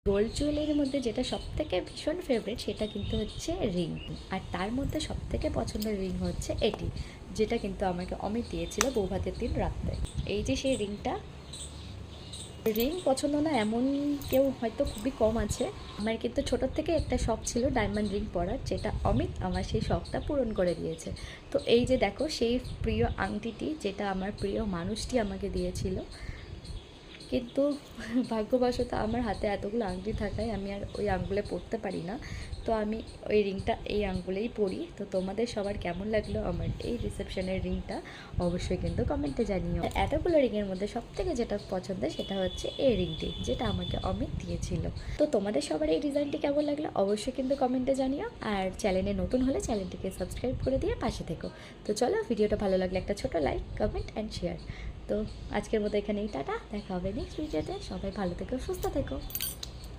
Gold জুয়েলারির মধ্যে যেটা সবথেকে ভীষণ ফেভারিট সেটা কিন্তু হচ্ছে রিং। আর তার মধ্যে সবথেকে পছন্দের রিং হচ্ছে এটি, যেটা কিন্তু আমাকে অমিত দিয়েছিল বৌভাতের দিন রাত্রে। এই যে সেই রিংটা, রিং পছন্দ না এমন কেউ হয়তো খুবই কম আছে। আমার কিন্তু ছোটোর থেকে একটা শখ ছিল ডায়মন্ড রিং পরার, যেটা অমিত আমার সেই শখটা পূরণ করে দিয়েছে। তো এই যে দেখো সেই প্রিয় আংটিটি, যেটা আমার প্রিয় মানুষটি আমাকে দিয়েছিল। কিন্তু ভাগ্যবশত আমার হাতে এতগুলো আংটি থাকায় আমি আর ওই আঙ্গুলে পরতে পারি না। তো আমি ওই রিংটা এই আঙ্গুলেই পরি। তো তোমাদের সবার কেমন লাগলো আমার এই রিসেপশনের রিংটা অবশ্যই কিন্তু কমেন্টে জানিও। এতগুলো রিংয়ের মধ্যে সবথেকে যেটা পছন্দের সেটা হচ্ছে এই রিংটি, যেটা আমাকে অমিত দিয়েছিল। তো তোমাদের সবার এই ডিজাইনটি কেমন লাগলো অবশ্যই কিন্তু কমেন্টে জানিও। আর চ্যানেলে নতুন হলে চ্যানেলটিকে সাবস্ক্রাইব করে দিয়ে পাশে থেকো। তো চলো, ভিডিওটা ভালো লাগলে একটা ছোটো লাইক, কমেন্ট অ্যান্ড শেয়ার। তো আজকের মতো এখানেই টাটা, দেখা হবে নেক্সট ভিডিওতে। সবাই ভালো থেকো, সুস্থ থেকো।